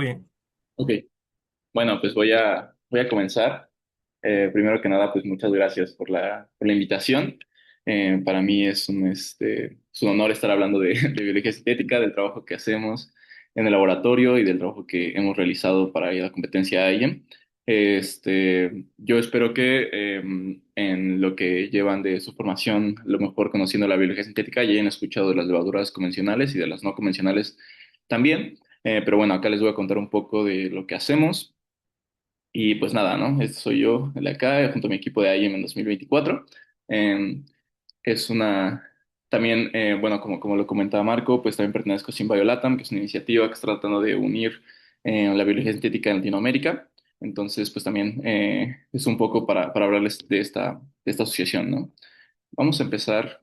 Bien. Ok, bueno, pues voy a comenzar. Primero que nada, pues muchas gracias por la invitación. Para mí es un honor estar hablando de biología sintética, del trabajo que hacemos en el laboratorio y del trabajo que hemos realizado para ir a la competencia IEM. Yo espero que en lo que llevan de su formación, lo mejor conociendo la biología sintética, ya hayan escuchado de las levaduras convencionales y de las no convencionales también. Pero bueno, acá les voy a contar un poco de lo que hacemos. Y pues nada, ¿no? Este soy yo, el de acá, junto a mi equipo de IEM en 2024. Eh, es una, también, bueno, como lo comentaba Marco, pues también pertenezco a SynBioLatam, que es una iniciativa que está tratando de unir la biología sintética en Latinoamérica. Entonces, pues también es un poco para hablarles de esta asociación, ¿no? Vamos a empezar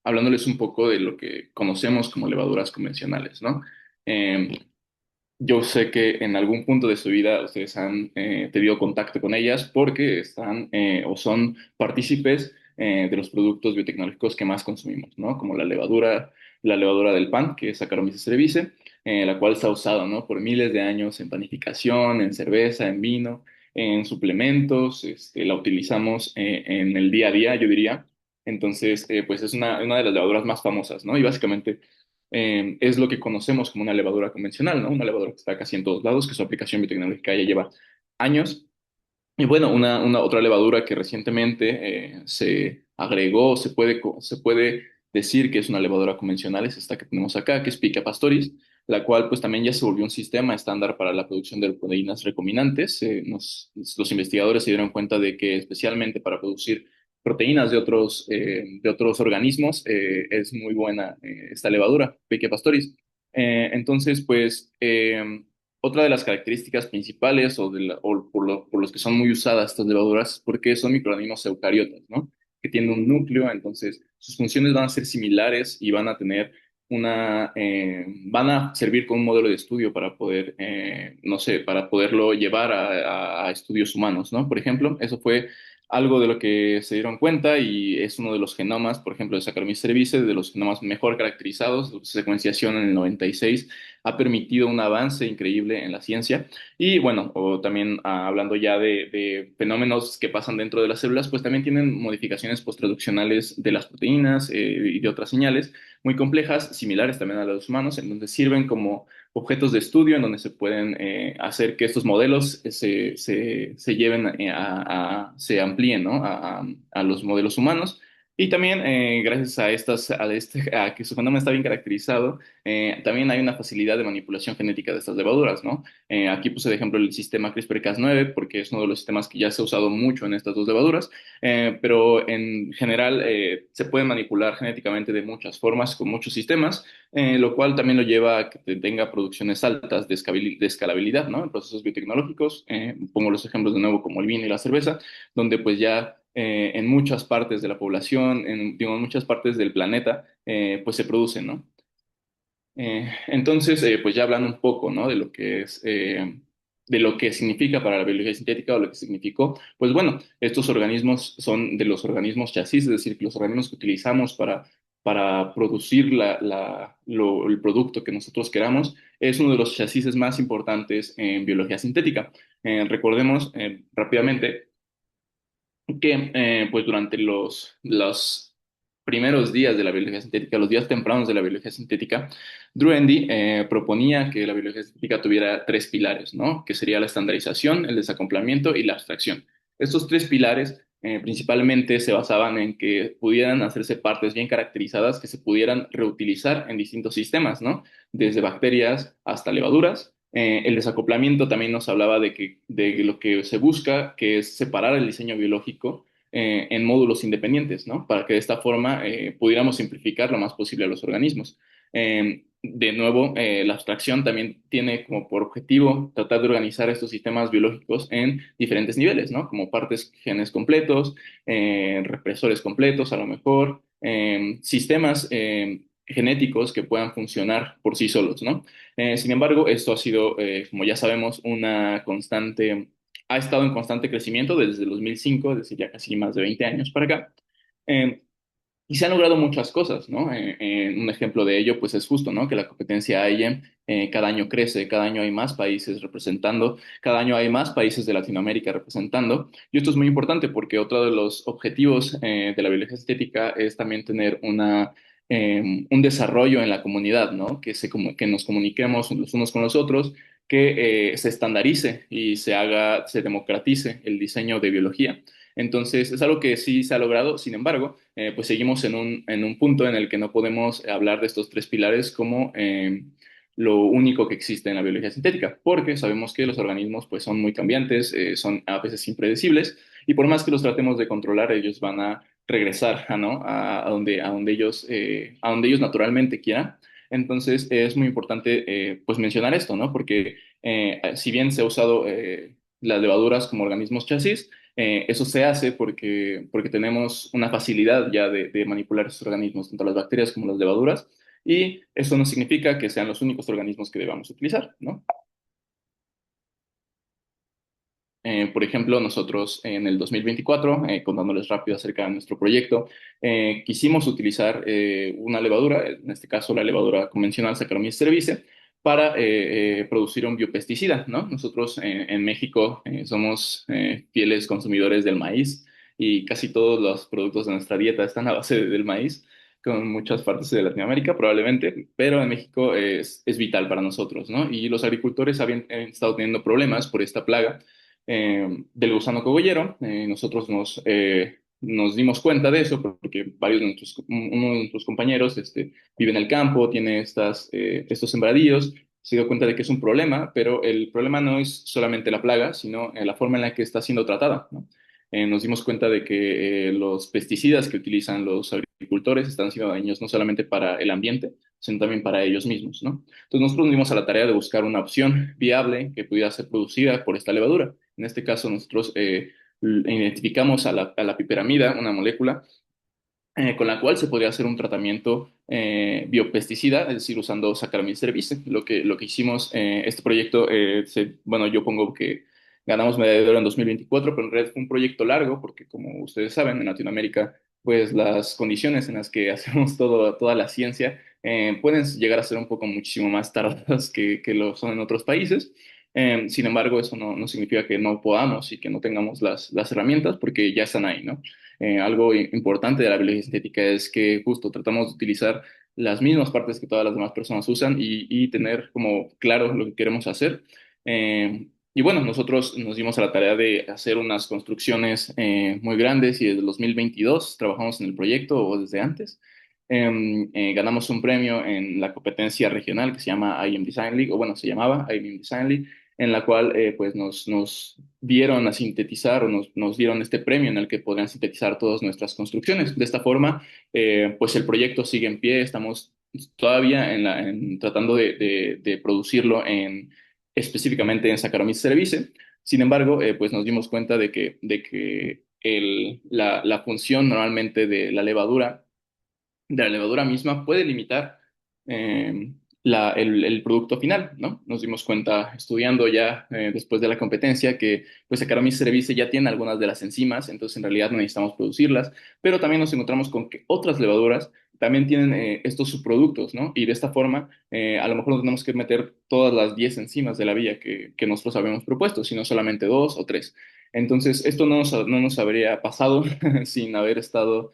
hablándoles un poco de lo que conocemos como levaduras convencionales, ¿no? Eh, yo sé que en algún punto de su vida ustedes han tenido contacto con ellas porque están o son partícipes de los productos biotecnológicos que más consumimos, ¿no? Como la levadura del pan, que es Saccharomyces cerevisiae, la cual está usada, ¿no? Por miles de años en panificación, en cerveza, en vino, en suplementos, la utilizamos en el día a día, yo diría. Entonces, pues es una de las levaduras más famosas, ¿no? Y básicamente es lo que conocemos como una levadura convencional, ¿no? Una levadura que está casi en todos lados, que su aplicación biotecnológica ya lleva años. Y bueno, una otra levadura que recientemente se agregó, se puede decir que es una levadura convencional, es esta que tenemos acá, que es Pica Pastoris, la cual pues también ya se volvió un sistema estándar para la producción de proteínas recombinantes. Los investigadores se dieron cuenta de que especialmente para producir proteínas de otros organismos es muy buena esta levadura, Pica Pastoris. Entonces, pues... otra de las características principales o por los que son muy usadas estas levaduras es porque son microorganismos eucariotas, ¿no? Que tienen un núcleo, entonces sus funciones van a ser similares y van a tener van a servir como un modelo de estudio para poder, no sé, para poderlo llevar a estudios humanos, ¿no? Por ejemplo, eso fue algo de lo que se dieron cuenta y es uno de los genomas, por ejemplo, de Saccharomyces cerevisiae, de los genomas mejor caracterizados, su secuenciación en el 96 ha permitido un avance increíble en la ciencia. Y bueno, o también hablando ya de fenómenos que pasan dentro de las células, pues también tienen modificaciones posttraduccionales de las proteínas y de otras señales muy complejas, similares también a los humanos, en donde sirven como objetos de estudio, en donde se pueden hacer que estos modelos se lleven se amplíen, ¿no? A los modelos humanos. Y también, gracias a que su fenómeno está bien caracterizado, también hay una facilidad de manipulación genética de estas levaduras, ¿no? Aquí puse de ejemplo el sistema CRISPR-Cas9 porque es uno de los sistemas que ya se ha usado mucho en estas dos levaduras, pero en general se puede manipular genéticamente de muchas formas con muchos sistemas, lo cual también lo lleva a que tenga producciones altas de escalabilidad, ¿no? En procesos biotecnológicos, pongo los ejemplos de nuevo como el vino y la cerveza, donde pues ya en muchas partes de la población, digo, en muchas partes del planeta, pues se producen, ¿no? Entonces, pues ya hablando un poco, ¿no? De lo que de lo que significa para la biología sintética o lo que significó, pues bueno, estos organismos son de los organismos chasis, es decir, que los organismos que utilizamos para producir el producto que nosotros queramos, es uno de los chasis más importantes en biología sintética. Recordemos rápidamente que pues durante los primeros días de la biología sintética, los días tempranos de la biología sintética, Drew Endy proponía que la biología sintética tuviera tres pilares, ¿no? Que sería la estandarización, el desacoplamiento y la abstracción. Estos tres pilares principalmente se basaban en que pudieran hacerse partes bien caracterizadas que se pudieran reutilizar en distintos sistemas, ¿no? Desde bacterias hasta levaduras. El desacoplamiento también nos hablaba de lo que se busca, que es separar el diseño biológico en módulos independientes, ¿no? Para que de esta forma pudiéramos simplificar lo más posible a los organismos. De nuevo, la abstracción también tiene como por objetivo tratar de organizar estos sistemas biológicos en diferentes niveles, ¿no? Como partes genes completos, represores completos, a lo mejor, sistemas genéticos que puedan funcionar por sí solos, ¿no? Sin embargo, esto ha sido, como ya sabemos, ha estado en constante crecimiento desde el 2005, es decir, ya casi más de 20 años para acá. Eh, Y se han logrado muchas cosas, ¿no? Un ejemplo de ello, pues es justo, ¿no? Que la competencia IEM cada año crece, cada año hay más países representando, cada año hay más países de Latinoamérica representando. Y esto es muy importante porque otro de los objetivos de la biología estética es también tener un desarrollo en la comunidad, ¿no? Que nos comuniquemos los unos con los otros, que se estandarice y se democratice el diseño de biología. Entonces, es algo que sí se ha logrado. Sin embargo, pues seguimos en un punto en el que no podemos hablar de estos tres pilares como lo único que existe en la biología sintética, porque sabemos que los organismos pues son muy cambiantes, son a veces impredecibles, y por más que los tratemos de controlar, ellos van a regresar, ¿no? A donde ellos naturalmente quieran. Entonces, es muy importante pues mencionar esto, ¿no? Porque si bien se ha usado las levaduras como organismos chasis, eso se hace porque tenemos una facilidad ya de manipular esos organismos, tanto las bacterias como las levaduras, y eso no significa que sean los únicos organismos que debamos utilizar, ¿no? Por ejemplo, nosotros en el 2024, contándoles rápido acerca de nuestro proyecto, quisimos utilizar una levadura, en este caso la levadura convencional Saccharomyces cerevisiae, para producir un biopesticida, ¿no? Nosotros en México somos fieles consumidores del maíz y casi todos los productos de nuestra dieta están a base del maíz, con muchas partes de Latinoamérica probablemente, pero en México es vital para nosotros, ¿no? Y los agricultores habían estado teniendo problemas por esta plaga del gusano cogollero. Nosotros nos dimos cuenta de eso porque uno de nuestros compañeros vive en el campo, tiene estos sembradíos, se dio cuenta de que es un problema, pero el problema no es solamente la plaga, sino la forma en la que está siendo tratada, ¿no? Nos dimos cuenta de que los pesticidas que utilizan los agricultores están siendo dañinos no solamente para el ambiente, sino también para ellos mismos, ¿no? Entonces nosotros nos dimos a la tarea de buscar una opción viable que pudiera ser producida por esta levadura. En este caso, nosotros identificamos a la piperamida, una molécula con la cual se podría hacer un tratamiento biopesticida, es decir, usando Saccharomyces cerevisiae. Lo que hicimos, este proyecto, bueno, yo pongo que ganamos medalla de oro en 2024, pero en realidad fue un proyecto largo, porque como ustedes saben, en Latinoamérica, pues las condiciones en las que hacemos toda la ciencia pueden llegar a ser un poco muchísimo más tardadas que lo son en otros países. Sin embargo, eso no significa que no podamos y que no tengamos las herramientas, porque ya están ahí, ¿no? Algo importante de la biología sintética es que justo tratamos de utilizar las mismas partes que todas las demás personas usan y tener como claro lo que queremos hacer. Y bueno, nosotros nos dimos a la tarea de hacer unas construcciones muy grandes y desde el 2022 trabajamos en el proyecto o desde antes. Ganamos un premio en la competencia regional que se llama IM Design League, o bueno, se llamaba IM Design League, en la cual pues nos dieron a sintetizar o nos dieron este premio en el que podrían sintetizar todas nuestras construcciones. De esta forma, pues el proyecto sigue en pie, estamos todavía tratando de producirlo específicamente en Saccharomyces cerevisiae. Sin embargo, pues nos dimos cuenta de que la función normalmente de la levadura misma puede limitar el producto final, ¿no? Nos dimos cuenta estudiando ya después de la competencia que pues Saccharomyces cerevisiae ya tiene algunas de las enzimas, entonces en realidad no necesitamos producirlas, pero también nos encontramos con que otras levaduras también tienen estos subproductos, ¿no? Y de esta forma, a lo mejor no tenemos que meter todas las 10 enzimas de la vía que nosotros habíamos propuesto, sino solamente dos o tres. Entonces, esto no nos habría pasado sin haber estado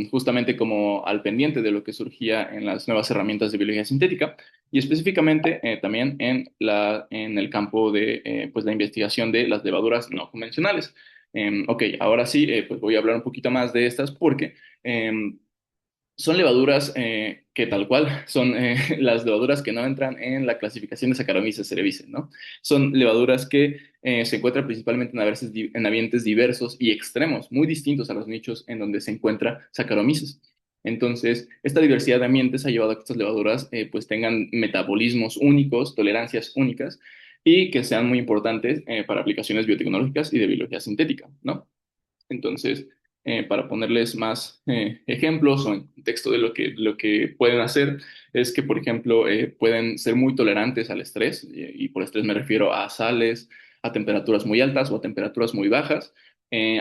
justamente como al pendiente de lo que surgía en las nuevas herramientas de biología sintética y específicamente también en el campo de pues la investigación de las levaduras no convencionales. Ok, ahora sí, pues voy a hablar un poquito más de estas porque son levaduras que tal cual son las levaduras que no entran en la clasificación de Saccharomyces cerevisiae, ¿no? Son levaduras que se encuentran principalmente en ambientes diversos y extremos, muy distintos a los nichos en donde se encuentra Saccharomyces. Entonces, esta diversidad de ambientes ha llevado a que estas levaduras pues tengan metabolismos únicos, tolerancias únicas y que sean muy importantes para aplicaciones biotecnológicas y de biología sintética, ¿no? Entonces, para ponerles más ejemplos o en contexto de lo que pueden hacer, es que, por ejemplo, pueden ser muy tolerantes al estrés, y por estrés me refiero a sales, a temperaturas muy altas o a temperaturas muy bajas.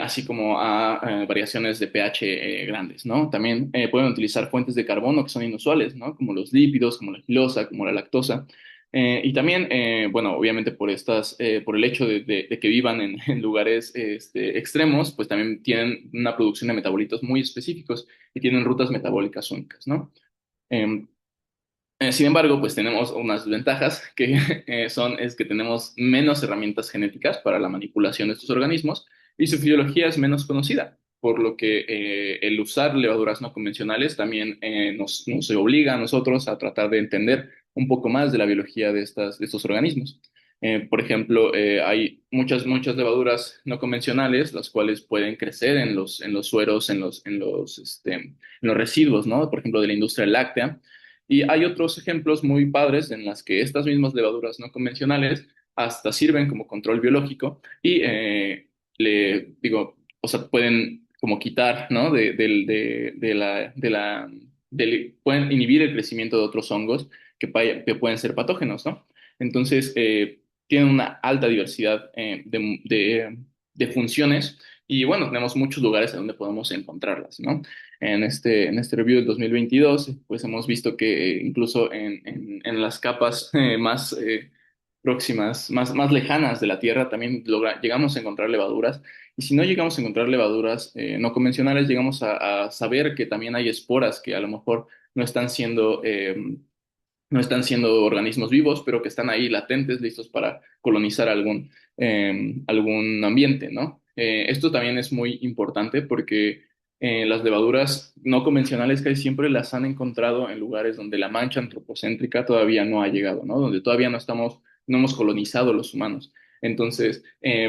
así como a variaciones de pH grandes, ¿no? También pueden utilizar fuentes de carbono que son inusuales, ¿no? Como los lípidos, como la gilosa, como la lactosa. Y también, bueno, obviamente por el hecho de que vivan en lugares extremos, pues también tienen una producción de metabolitos muy específicos y tienen rutas metabólicas únicas, ¿no? Em, Sin embargo, pues tenemos unas ventajas que es que tenemos menos herramientas genéticas para la manipulación de estos organismos y su fisiología es menos conocida, por lo que el usar levaduras no convencionales también nos obliga a nosotros a tratar de entender un poco más de la biología de estos organismos. Por ejemplo, hay muchas levaduras no convencionales, las cuales pueden crecer en los sueros, en los residuos, ¿no? Por ejemplo, de la industria láctea y hay otros ejemplos muy padres en las que estas mismas levaduras no convencionales hasta sirven como control biológico y o sea, pueden como quitar, ¿no? Pueden inhibir el crecimiento de otros hongos que pueden ser patógenos, ¿no? Entonces, tienen una alta diversidad de funciones y bueno, tenemos muchos lugares en donde podemos encontrarlas, ¿no? En este review del 2022, pues hemos visto que incluso en las capas más próximas, más lejanas de la Tierra, también llegamos a encontrar levaduras. Y si no llegamos a encontrar levaduras no convencionales, llegamos a saber que también hay esporas que a lo mejor no están siendo no están siendo organismos vivos, pero que están ahí latentes, listos para colonizar algún ambiente, ¿no? Esto también es muy importante porque las levaduras no convencionales casi siempre las han encontrado en lugares donde la mancha antropocéntrica todavía no ha llegado, ¿no? Donde todavía no hemos colonizado los humanos. Entonces,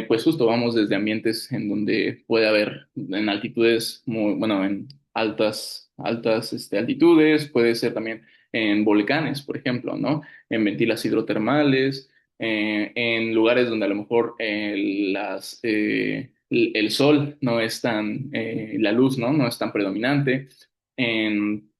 pues justo vamos desde ambientes en donde puede haber en altitudes muy, bueno, en altas altitudes, puede ser también en volcanes, por ejemplo, ¿no? En ventilas hidrotermales, en lugares donde a lo mejor el sol no es la luz, ¿no? No es tan predominante, en,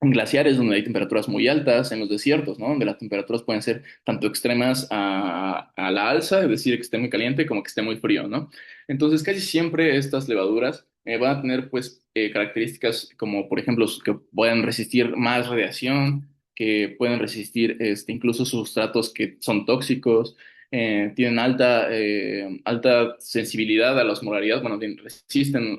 en glaciares donde hay temperaturas muy altas, en los desiertos, ¿no? Donde las temperaturas pueden ser tanto extremas a la alza, es decir, que esté muy caliente como que esté muy frío, ¿no? Entonces, casi siempre estas levaduras van a tener, pues, características como, por ejemplo, que puedan resistir más radiación, que pueden resistir incluso sustratos que son tóxicos, tienen alta sensibilidad a la osmolaridad, bueno, resisten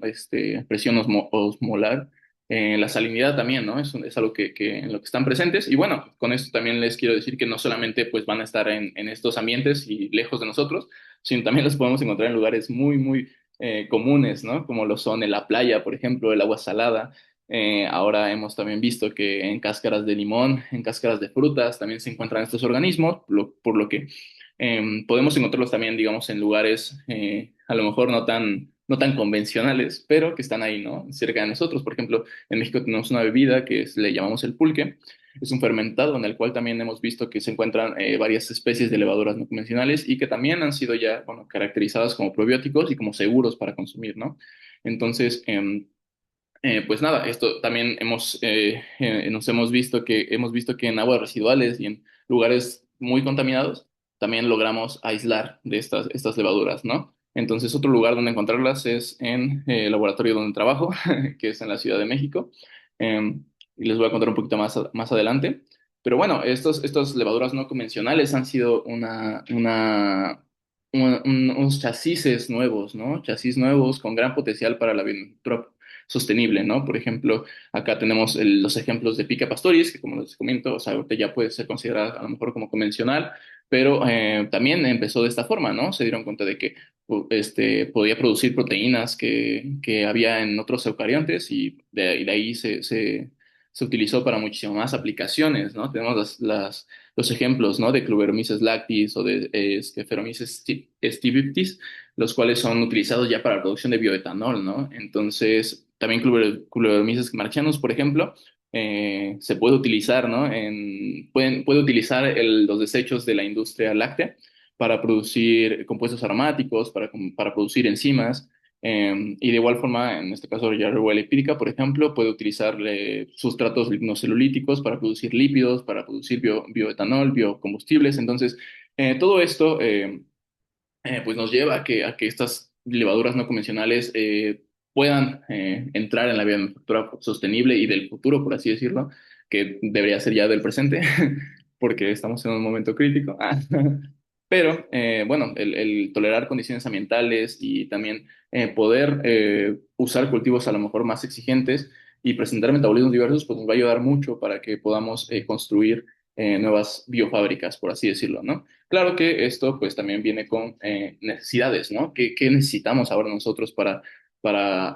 presión osmolar, la salinidad también, ¿no? Es algo en lo que están presentes. Y bueno, con esto también les quiero decir que no solamente pues van a estar en estos ambientes y lejos de nosotros, sino también los podemos encontrar en lugares muy comunes, ¿no? Como lo son en la playa, por ejemplo, el agua salada. Ahora hemos también visto que en cáscaras de limón, en cáscaras de frutas, también se encuentran estos organismos, por lo que podemos encontrarlos también, digamos, en lugares a lo mejor no tan convencionales, pero que están ahí, ¿no? Cerca de nosotros. Por ejemplo, en México tenemos una bebida le llamamos el pulque. Es un fermentado en el cual también hemos visto que se encuentran varias especies de levaduras no convencionales y que también han sido ya, bueno, caracterizadas como probióticos y como seguros para consumir, ¿no? Entonces, pues nada, esto también nos hemos visto que en aguas residuales y en lugares muy contaminados también logramos aislar de estas levaduras, ¿no? Entonces, otro lugar donde encontrarlas es en el laboratorio donde trabajo, que es en la Ciudad de México. Eh, y les voy a contar un poquito más adelante. Pero bueno, estas levaduras no convencionales han sido unos chasis nuevos, ¿no? Chasis nuevos con gran potencial para la agricultura sostenible, ¿no? Por ejemplo, acá tenemos los ejemplos de Pica Pastoris, que como les comento, o sea, ahorita ya puede ser considerada a lo mejor como convencional, pero también empezó de esta forma, ¿no? Se dieron cuenta de que podía producir proteínas que había en otros eucariontes y de ahí se utilizó para muchísimas más aplicaciones, ¿no? Tenemos los ejemplos, ¿no? De Cluberomyces lactis o de Feromyces stibiptis, los cuales son utilizados ya para la producción de bioetanol, ¿no? Entonces, también Cluberomyces marchianus, por ejemplo, se puede utilizar, ¿no? Puede utilizar los desechos de la industria láctea para producir compuestos aromáticos, para producir enzimas. Y de igual forma, en este caso, la revuela lipídica, por ejemplo, puede utilizar sustratos lignocelulíticos para producir lípidos, para producir bioetanol, biocombustibles. Entonces, todo esto pues nos lleva a que estas levaduras no convencionales puedan entrar en la vida de manufactura sostenible y del futuro, por así decirlo, que debería ser ya del presente, porque estamos en un momento crítico. Pero, bueno, el tolerar condiciones ambientales y también poder usar cultivos a lo mejor más exigentes y presentar metabolismos diversos, pues nos va a ayudar mucho para que podamos construir nuevas biofábricas, por así decirlo, ¿no? Claro que esto pues también viene con necesidades, ¿no? ¿Qué necesitamos ahora nosotros para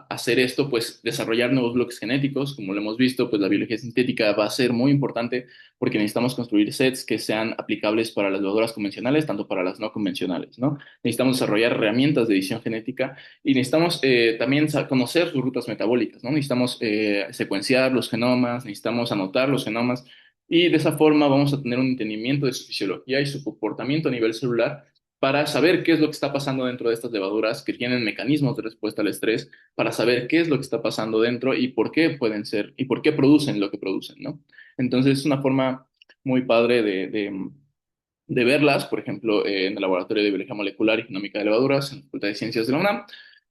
hacer esto? Pues desarrollar nuevos bloques genéticos, como lo hemos visto, pues la biología sintética va a ser muy importante porque necesitamos construir sets que sean aplicables para las levaduras convencionales, tanto para las no convencionales, ¿no? Necesitamos desarrollar herramientas de edición genética y necesitamos también conocer sus rutas metabólicas, ¿no? Necesitamos secuenciar los genomas, necesitamos anotar los genomas y de esa forma vamos a tener un entendimiento de su fisiología y su comportamiento a nivel celular para saber qué es lo que está pasando dentro de estas levaduras que tienen mecanismos de respuesta al estrés, para saber qué es lo que está pasando dentro y por qué pueden ser y por qué producen lo que producen, ¿no? Entonces es una forma muy padre de verlas, por ejemplo, en el Laboratorio de Biología Molecular y Genómica de Levaduras, en la Facultad de Ciencias de la UNAM.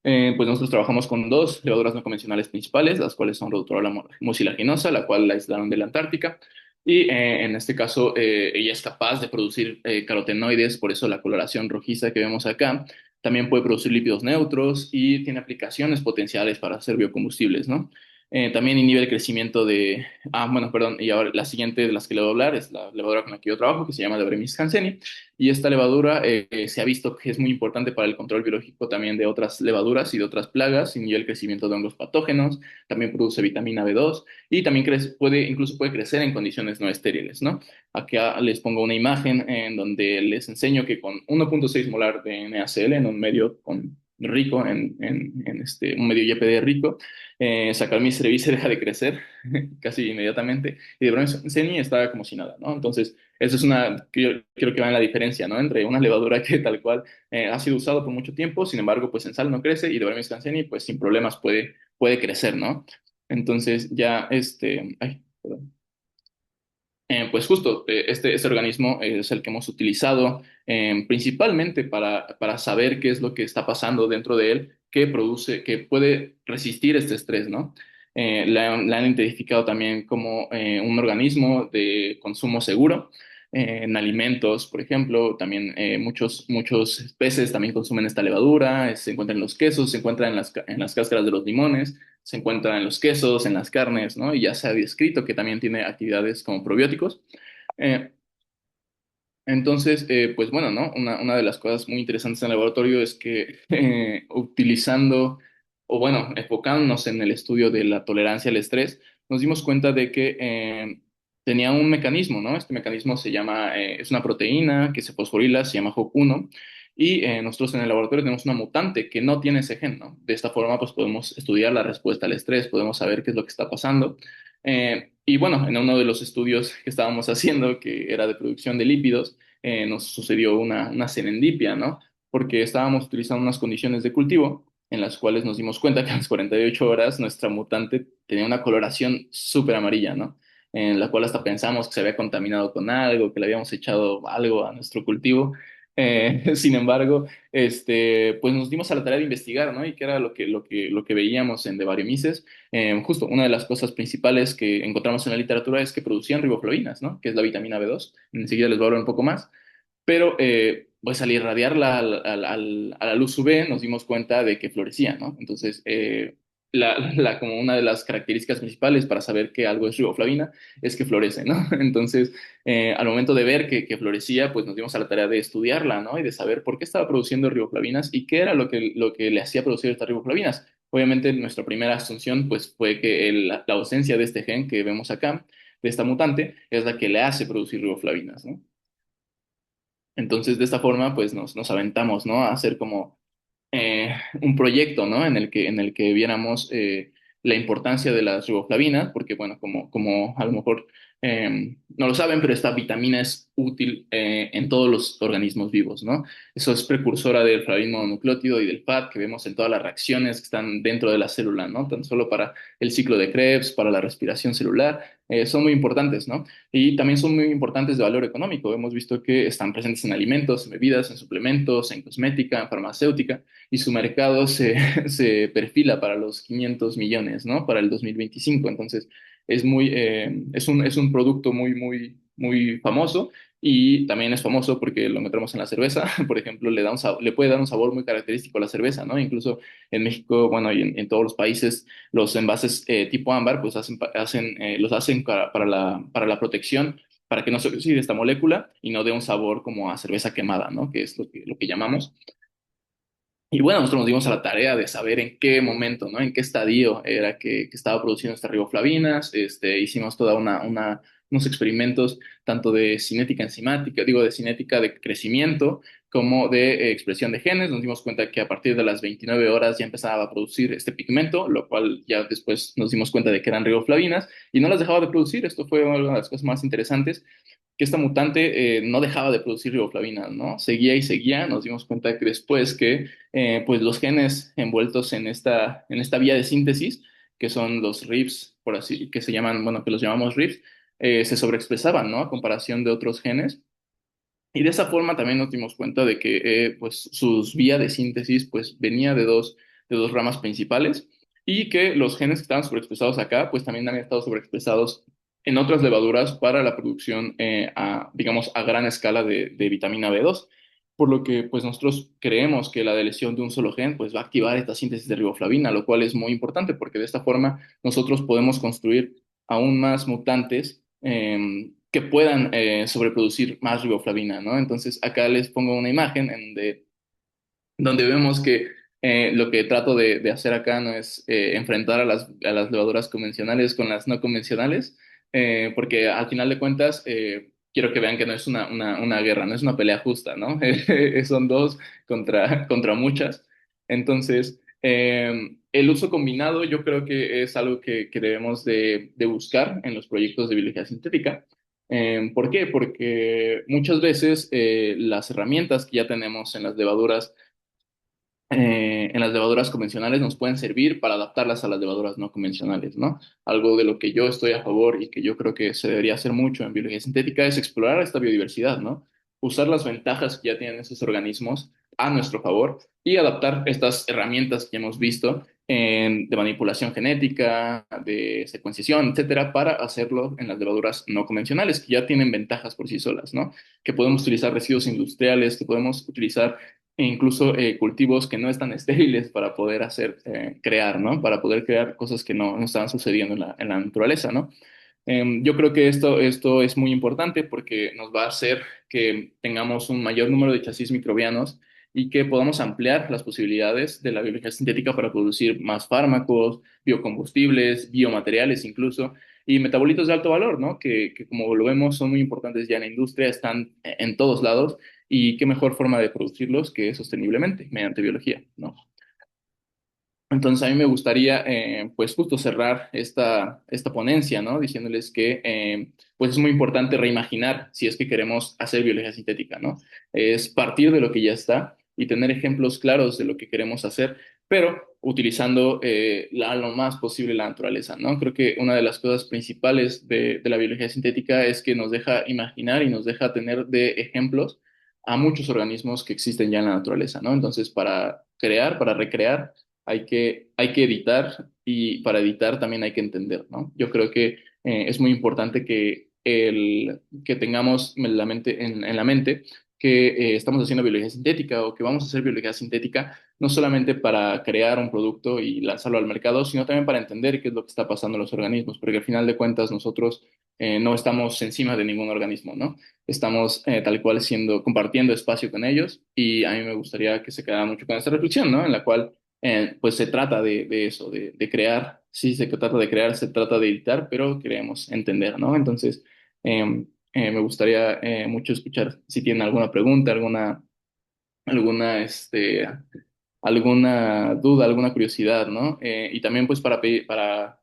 Pues nosotros trabajamos con dos levaduras no convencionales principales, las cuales son Rhodotorola mucilaginosa, la cual la aislaron de la Antártica, y en este caso ella es capaz de producir carotenoides, por eso la coloración rojiza que vemos acá. También puede producir lípidos neutros y tiene aplicaciones potenciales para hacer biocombustibles, ¿no? También inhibe el crecimiento de... Ah, bueno, perdón. Y ahora la siguiente de las que le voy a hablar es la levadura con la que yo trabajo, que se llama Bremis hanseníae. Y esta levadura se ha visto que es muy importante para el control biológico también de otras levaduras y de otras plagas. Inhibe el crecimiento de hongos patógenos, también produce vitamina B2 y también incluso puede crecer en condiciones no estériles, ¿no? Acá les pongo una imagen en donde les enseño que con 1,6 molar de NaCl en un medio rico, un medio YPD rico, Saccharomyces cerevisiae deja de crecer casi inmediatamente y de Brahmi está como si nada, ¿no? Entonces, eso es una, que yo creo que va en la diferencia, ¿no? Entre una levadura que tal cual ha sido usado por mucho tiempo, sin embargo, pues en sal no crece y de Brahmi hanseníae, pues sin problemas puede crecer, ¿no? Entonces, ya ay, perdón. Pues justo, este organismo es el que hemos utilizado principalmente para saber qué es lo que está pasando dentro de él, que produce, que puede resistir este estrés, ¿no? La han identificado también como un organismo de consumo seguro en alimentos, por ejemplo. También muchos peces también consumen esta levadura, se encuentra en los quesos, se encuentra en las cáscaras de los limones, se encuentra en los quesos, en las carnes, ¿no? Y ya se ha descrito que también tiene actividades como probióticos. Eh, entonces, pues bueno, ¿no? Una de las cosas muy interesantes en el laboratorio es que utilizando, o bueno, enfocándonos en el estudio de la tolerancia al estrés, nos dimos cuenta de que tenía un mecanismo, ¿no? Este mecanismo es una proteína que se fosforila, se llama HOC1, y nosotros en el laboratorio tenemos una mutante que no tiene ese gen, ¿no? De esta forma, pues podemos estudiar la respuesta al estrés, podemos saber qué es lo que está pasando. Y bueno, en uno de los estudios que estábamos haciendo, que era de producción de lípidos, nos sucedió una serendipia, ¿no? Porque estábamos utilizando unas condiciones de cultivo en las cuales nos dimos cuenta que a las 48 horas nuestra mutante tenía una coloración súper amarilla, ¿no? En la cual hasta pensamos que se había contaminado con algo, que le habíamos echado algo a nuestro cultivo. Sin embargo, pues nos dimos a la tarea de investigar, ¿no? Y qué era lo que veíamos en de Mises. Justo una de las cosas principales que encontramos en la literatura es que producían riboflavinas, ¿no? Que es la vitamina B2. Enseguida les voy a hablar un poco más. Pero pues al irradiarla a la luz UV nos dimos cuenta de que florecía, ¿no? Entonces, como una de las características principales para saber que algo es riboflavina es que florece, ¿no? Entonces, al momento de ver que florecía, pues nos dimos a la tarea de estudiarla, ¿no? Y de saber por qué estaba produciendo riboflavinas y qué era lo que le hacía producir estas riboflavinas. Obviamente, nuestra primera asunción, pues, fue que la ausencia de este gen que vemos acá, de esta mutante, es la que le hace producir riboflavinas, ¿no? Entonces, de esta forma, pues nos aventamos, ¿no? A hacer como un proyecto, ¿no? En el que viéramos la importancia de las riboflavinas, porque, bueno, como a lo mejor no lo saben, pero esta vitamina es útil en todos los organismos vivos, ¿no? Eso es precursora del flavino mononucleótido y del FAT que vemos en todas las reacciones que están dentro de la célula, ¿no? Tan solo para el ciclo de Krebs, para la respiración celular, son muy importantes, ¿no? Y también son muy importantes de valor económico. Hemos visto que están presentes en alimentos, en bebidas, en suplementos, en cosmética, en farmacéutica, y su mercado se perfila para los 500 millones, ¿no? Para el 2025. Entonces, es un producto muy famoso y también es famoso porque lo encontramos en la cerveza. Por ejemplo, le puede dar un sabor muy característico a la cerveza, ¿no? Incluso en México, bueno, y en todos los países, los envases tipo ámbar, pues los hacen para la protección, para que no se oxide esta molécula y no dé un sabor como a cerveza quemada, ¿no? Que es lo que llamamos. Y bueno, nosotros nos dimos a la tarea de saber en qué momento, ¿no? En qué estadio era que estaba produciendo estas riboflavinas. Hicimos unos experimentos tanto de cinética enzimática, digo, de cinética de crecimiento, como de expresión de genes. Nos dimos cuenta que a partir de las 29 horas ya empezaba a producir este pigmento, lo cual ya después nos dimos cuenta de que eran riboflavinas y no las dejaba de producir. Esto fue una de las cosas más interesantes, que esta mutante no dejaba de producir riboflavinas, ¿no? Seguía y seguía. Nos dimos cuenta que después que pues los genes envueltos en esta vía de síntesis, que son los RIFs, por así, que se llaman, bueno, que los llamamos RIFs, se sobreexpresaban, ¿no? A comparación de otros genes. Y de esa forma también nos dimos cuenta de que pues sus vías de síntesis pues venía de dos ramas principales y que los genes que estaban sobreexpresados acá pues también han estado sobreexpresados en otras levaduras para la producción digamos, a gran escala de vitamina B2. Por lo que pues nosotros creemos que la deleción de un solo gen pues va a activar esta síntesis de riboflavina, lo cual es muy importante porque de esta forma nosotros podemos construir aún más mutantes que puedan sobreproducir más riboflavina, ¿no? Entonces, acá les pongo una imagen donde vemos que lo que trato de hacer acá no es enfrentar a a las levaduras convencionales con las no convencionales, porque al final de cuentas quiero que vean que no es una guerra, no es una pelea justa, ¿no? Son dos contra muchas. Entonces, el uso combinado yo creo que es algo que debemos de buscar en los proyectos de biología sintética. ¿Por qué? Porque muchas veces las herramientas que ya tenemos en las levaduras convencionales nos pueden servir para adaptarlas a las levaduras no convencionales, ¿no? Algo de lo que yo estoy a favor y que yo creo que se debería hacer mucho en biología sintética es explorar esta biodiversidad, ¿no? Usar las ventajas que ya tienen esos organismos a nuestro favor y adaptar estas herramientas que hemos visto de manipulación genética, de secuenciación, etcétera, para hacerlo en las levaduras no convencionales, que ya tienen ventajas por sí solas, ¿no? Que podemos utilizar residuos industriales, que podemos utilizar e incluso cultivos que no están estériles para poder crear, ¿no? Para poder crear cosas que no estaban sucediendo en la naturaleza, ¿no? Yo creo que esto es muy importante porque nos va a hacer que tengamos un mayor número de chasis microbianos y que podamos ampliar las posibilidades de la biología sintética para producir más fármacos, biocombustibles, biomateriales incluso, y metabolitos de alto valor, ¿no? Que como lo vemos son muy importantes ya en la industria, están en todos lados, y qué mejor forma de producirlos que sosteniblemente, mediante biología, ¿no? Entonces, a mí me gustaría, pues, justo cerrar esta ponencia, ¿no? Diciéndoles que, pues, es muy importante reimaginar si es que queremos hacer biología sintética, ¿no? Es partir de lo que ya está y tener ejemplos claros de lo que queremos hacer, pero utilizando lo más posible la naturaleza, ¿no? Creo que una de las cosas principales de la biología sintética es que nos deja imaginar y nos deja tener de ejemplos a muchos organismos que existen ya en la naturaleza, ¿no? Entonces, para crear, para recrear, hay que editar y para editar también hay que entender, ¿no? Yo creo que es muy importante que tengamos en la mente que estamos haciendo biología sintética o que vamos a hacer biología sintética no solamente para crear un producto y lanzarlo al mercado, sino también para entender qué es lo que está pasando en los organismos, porque al final de cuentas nosotros no estamos encima de ningún organismo, ¿no? Estamos tal cual compartiendo espacio con ellos y a mí me gustaría que se quedara mucho con esta reflexión, ¿no? En la cual pues se trata de eso, de crear, sí, se trata de crear, se trata de editar, pero queremos entender, ¿no? Entonces, me gustaría mucho escuchar si tienen alguna pregunta, alguna, alguna duda, alguna curiosidad, ¿no? Y también pues para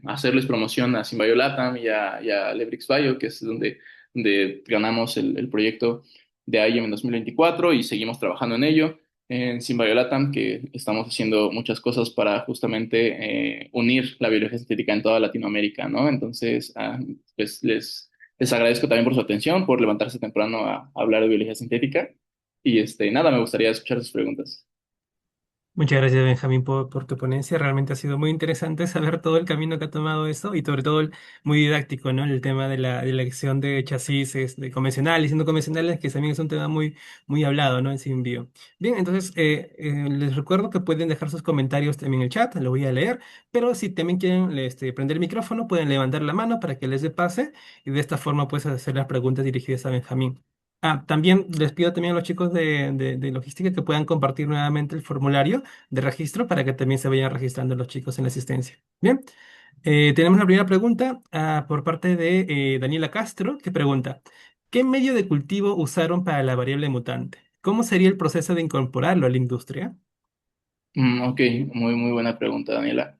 hacerles promoción a Symbiolatam y a Lebrix Bio, que es donde ganamos el proyecto de IEM en 2024 y seguimos trabajando en ello. En Symbiolatam, que estamos haciendo muchas cosas para justamente unir la biología sintética en toda Latinoamérica, ¿no? Entonces, pues les agradezco también por su atención, por levantarse temprano a hablar de biología sintética. Y nada, me gustaría escuchar sus preguntas. Muchas gracias, Benjamín, por tu ponencia. Realmente ha sido muy interesante saber todo el camino que ha tomado esto y sobre todo muy didáctico, ¿no? El tema de la elección de chasis de convencionales y no convencionales, que también es un tema muy hablado, ¿no? En Symbio. Bien, entonces les recuerdo que pueden dejar sus comentarios también en el chat, lo voy a leer, pero si también quieren prender el micrófono, pueden levantar la mano para que les dé pase y de esta forma puedes hacer las preguntas dirigidas a Benjamín. También les pido también a los chicos de logística que puedan compartir nuevamente el formulario de registro para que también se vayan registrando los chicos en la asistencia. Bien, tenemos la primera pregunta por parte de Daniela Castro, que pregunta, ¿qué medio de cultivo usaron para la variable mutante? ¿Cómo sería el proceso de incorporarlo a la industria? Ok, muy buena pregunta, Daniela.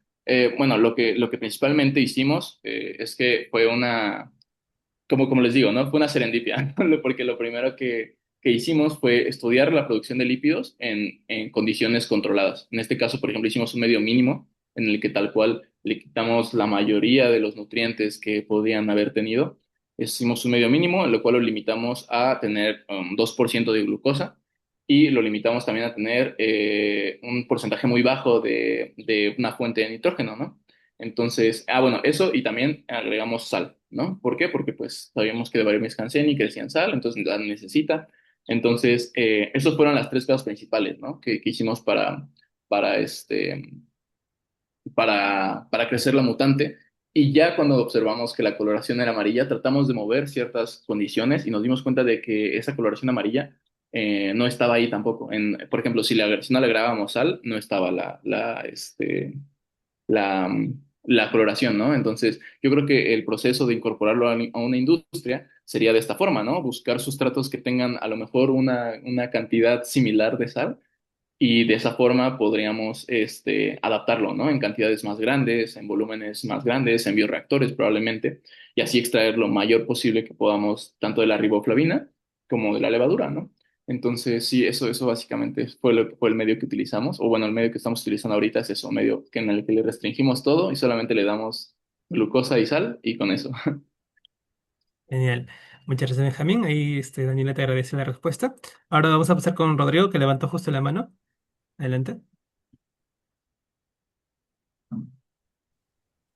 Bueno, lo que principalmente hicimos es que fue como les digo, ¿no? Fue una serendipia, ¿no? Porque lo primero que hicimos fue estudiar la producción de lípidos en condiciones controladas. En este caso, por ejemplo, hicimos un medio mínimo en el que tal cual le quitamos la mayoría de los nutrientes que podían haber tenido. Hicimos un medio mínimo, en lo cual lo limitamos a tener 2% de glucosa y lo limitamos también a tener un porcentaje muy bajo de una fuente de nitrógeno, ¿no? Entonces, bueno, eso y también agregamos sal, ¿no? ¿Por qué? Porque pues sabíamos que de Barium Scanseni crecían sal, entonces la necesita. Entonces, esas fueron las tres cosas principales, ¿no? Que hicimos para, este, para crecer la mutante. Y ya cuando observamos que la coloración era amarilla, tratamos de mover ciertas condiciones y nos dimos cuenta de que esa coloración amarilla no estaba ahí tampoco. Por ejemplo, si no le agregábamos sal, no estaba la coloración, ¿no? Entonces, yo creo que el proceso de incorporarlo a una industria sería de esta forma, ¿no? Buscar sustratos que tengan a lo mejor una cantidad similar de sal y de esa forma podríamos adaptarlo, ¿no? En cantidades más grandes, en volúmenes más grandes, en bioreactores probablemente, y así extraer lo mayor posible que podamos, tanto de la riboflavina como de la levadura, ¿no? Entonces, sí, eso básicamente fue el medio que utilizamos, o bueno, el medio que estamos utilizando ahorita es eso, medio que en el que le restringimos todo y solamente le damos glucosa y sal, y con eso. Genial. Muchas gracias, Benjamín. Ahí Daniela te agradece la respuesta. Ahora vamos a pasar con Rodrigo, que levantó justo la mano. Adelante.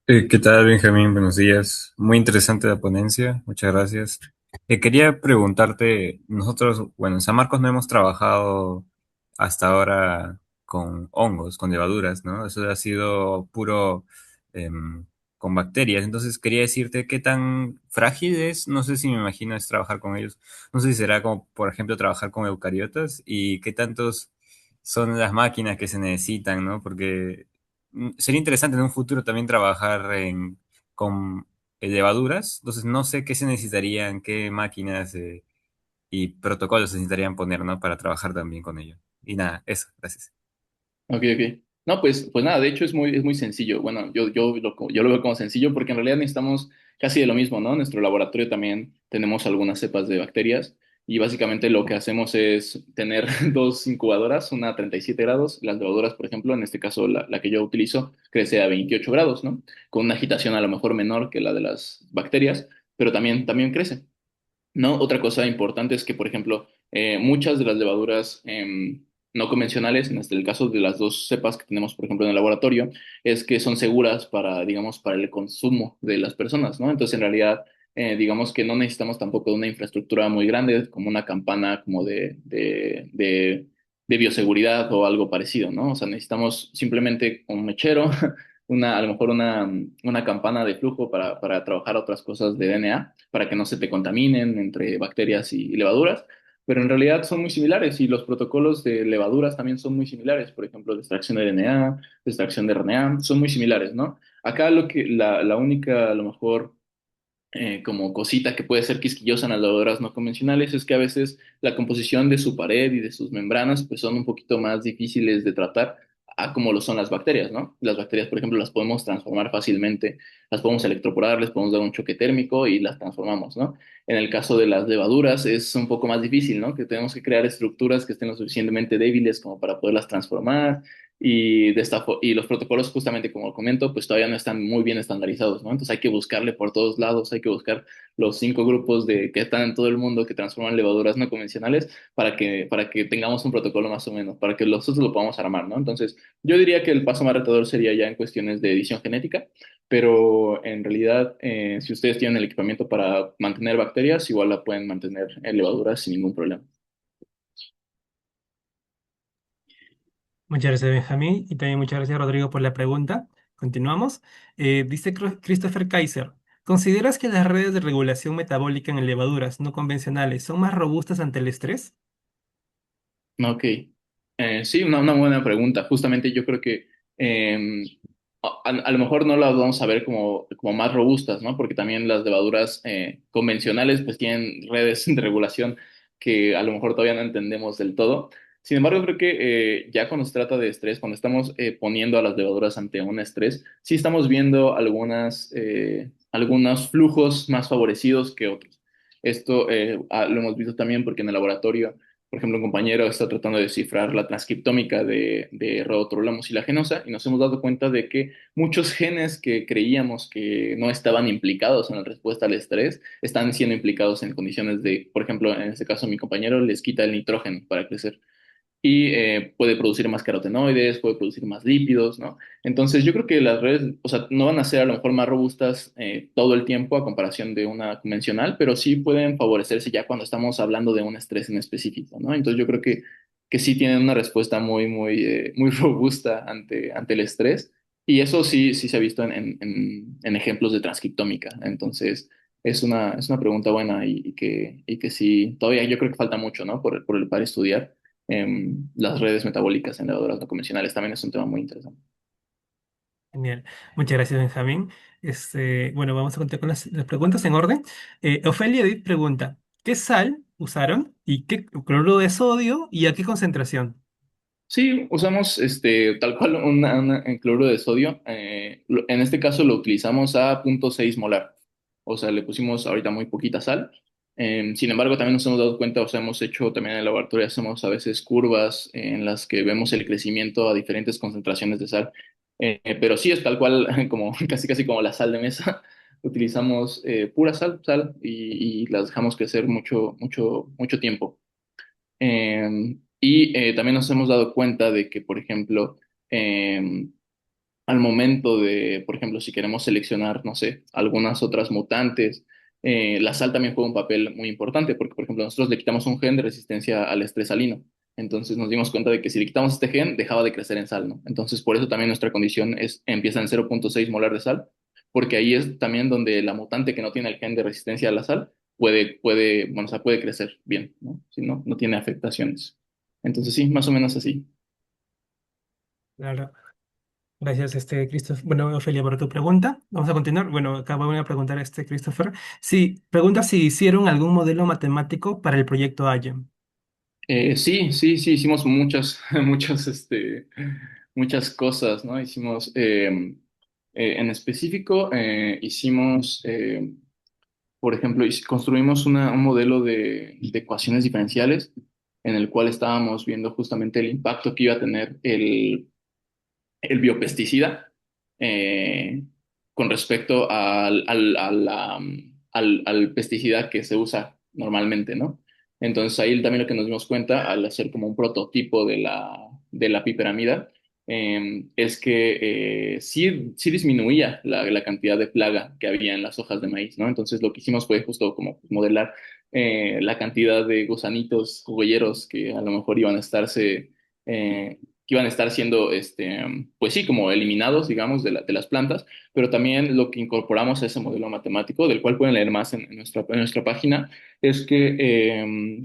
¿Qué tal, Benjamín? Buenos días. Muy interesante la ponencia. Muchas gracias. Quería preguntarte, nosotros, bueno, en San Marcos no hemos trabajado hasta ahora con hongos, con levaduras, ¿no? Eso ha sido puro con bacterias. Entonces quería decirte qué tan frágil es, no sé si me imagino es trabajar con ellos. No sé si será como, por ejemplo, trabajar con eucariotas y qué tantos son las máquinas que se necesitan, ¿no? Porque sería interesante en un futuro también trabajar con levaduras. Entonces, no sé qué se necesitarían, qué máquinas y protocolos se necesitarían poner, ¿no? Para trabajar también con ello. Y nada, eso, gracias. Ok, ok. No, pues nada, de hecho es muy sencillo. Bueno, yo lo veo como sencillo porque en realidad necesitamos casi de lo mismo, ¿no? En nuestro laboratorio también tenemos algunas cepas de bacterias y básicamente lo que hacemos es tener dos incubadoras, una a 37 grados, las levaduras, por ejemplo, en este caso la que yo utilizo, crece a 28 grados, ¿no? Con una agitación a lo mejor menor que la de las bacterias, pero también crece. ¿No? Otra cosa importante es que, por ejemplo, muchas de las levaduras no convencionales, en el caso de las dos cepas que tenemos, por ejemplo, en el laboratorio, es que son seguras para, digamos, para el consumo de las personas, ¿no? Entonces, en realidad, digamos que no necesitamos tampoco de una infraestructura muy grande, como una campana como de bioseguridad o algo parecido, ¿no? O sea, necesitamos simplemente un mechero, a lo mejor una campana de flujo para trabajar otras cosas de DNA para que no se te contaminen entre bacterias y levaduras, pero en realidad son muy similares y los protocolos de levaduras también son muy similares, por ejemplo, de extracción de DNA, de extracción de RNA, son muy similares, ¿no? Acá la única, a lo mejor como cosita que puede ser quisquillosa en las lavadoras no convencionales es que a veces la composición de su pared y de sus membranas pues son un poquito más difíciles de tratar a como lo son las bacterias, ¿no? Las bacterias, por ejemplo, las podemos transformar fácilmente, las podemos electroporar, les podemos dar un choque térmico y las transformamos, ¿no? En el caso de las levaduras es un poco más difícil, ¿no? Que tenemos que crear estructuras que estén lo suficientemente débiles como para poderlas transformar y los protocolos, justamente como comento, pues todavía no están muy bien estandarizados, ¿no? Entonces hay que buscarle por todos lados, hay que buscar los 5 grupos que están en todo el mundo que transforman levaduras no convencionales para que tengamos un protocolo más o menos, para que nosotros lo podamos armar, ¿no? Entonces, yo diría que el paso más retador sería ya en cuestiones de edición genética, pero en realidad, si ustedes tienen el equipamiento para mantener bacterias, igual la pueden mantener en levaduras sin ningún problema. Muchas gracias, Benjamín, y también muchas gracias, Rodrigo, por la pregunta. Continuamos. Dice Christopher Kaiser, ¿consideras que las redes de regulación metabólica en levaduras no convencionales son más robustas ante el estrés? Ok. Sí, una buena pregunta. Justamente yo creo que eh, a lo mejor no las vamos a ver como más robustas, ¿no? Porque también las levaduras convencionales pues tienen redes de regulación que a lo mejor todavía no entendemos del todo. Sin embargo, creo que ya cuando se trata de estrés, cuando estamos poniendo a las levaduras ante un estrés, sí estamos viendo algunos flujos más favorecidos que otros. Esto lo hemos visto también porque en el laboratorio por ejemplo, un compañero está tratando de descifrar la transcriptómica de Rhodotorola mucilagenosa y nos hemos dado cuenta de que muchos genes que creíamos que no estaban implicados en la respuesta al estrés están siendo implicados en condiciones por ejemplo, en este caso mi compañero les quita el nitrógeno para crecer y puede producir más carotenoides, puede producir más lípidos, ¿no? Entonces yo creo que las redes, o sea, no van a ser a lo mejor más robustas todo el tiempo a comparación de una convencional, pero sí pueden favorecerse ya cuando estamos hablando de un estrés en específico, ¿no? Entonces yo creo que sí tienen una respuesta muy robusta ante el estrés y eso sí se ha visto en ejemplos de transcriptómica. Entonces es una pregunta buena y que sí, todavía yo creo que falta mucho, ¿no? Para estudiar las redes metabólicas en levaduras no convencionales también es un tema muy interesante. Genial. Muchas gracias, Benjamín. Bueno, vamos a contar con las preguntas en orden. Ofelia Edith pregunta, ¿qué sal usaron y qué cloruro de sodio y a qué concentración? Sí, usamos tal cual en cloruro de sodio. En este caso lo utilizamos a 0,6 molar. O sea, le pusimos ahorita muy poquita sal. Sin embargo, también nos hemos dado cuenta, o sea, hemos hecho también en el laboratorio, hacemos a veces curvas en las que vemos el crecimiento a diferentes concentraciones de sal. Pero sí es tal cual, como casi casi como la sal de mesa. Utilizamos pura sal, y las dejamos crecer mucho, mucho, mucho tiempo. Y también nos hemos dado cuenta de que, por ejemplo, eh, al momento de, por ejemplo, si queremos seleccionar, no sé, algunas otras mutantes, la sal también juega un papel muy importante, porque, por ejemplo, nosotros le quitamos un gen de resistencia al estrés salino. Entonces nos dimos cuenta de que si le quitamos este gen, dejaba de crecer en sal, ¿no? Entonces, por eso también nuestra condición empieza en 0,6 molar de sal, porque ahí es también donde la mutante que no tiene el gen de resistencia a la sal bueno, o sea, puede crecer bien, ¿no? Si no, no tiene afectaciones. Entonces, sí, más o menos así. Claro. Gracias, Christopher. Bueno, Ofelia, por tu pregunta. Vamos a continuar. Bueno, acá voy a preguntar a Christopher. Sí, pregunta si hicieron algún modelo matemático para el proyecto AYEM. Sí, hicimos muchas cosas, ¿no? En específico, hicimos, por ejemplo, construimos un modelo de ecuaciones diferenciales en el cual estábamos viendo justamente el impacto que iba a tener el biopesticida eh, con respecto al pesticida que se usa normalmente, ¿no? Entonces ahí también lo que nos dimos cuenta al hacer como un prototipo de la piperamida es que sí disminuía la cantidad de plaga que había en las hojas de maíz, ¿no? Entonces lo que hicimos fue justo como modelar la cantidad de gusanitos cogolleros que a lo mejor eh, iban a estar siendo, pues sí, como eliminados, digamos, de las plantas, pero también lo que incorporamos a ese modelo matemático, del cual pueden leer más en nuestra página, es que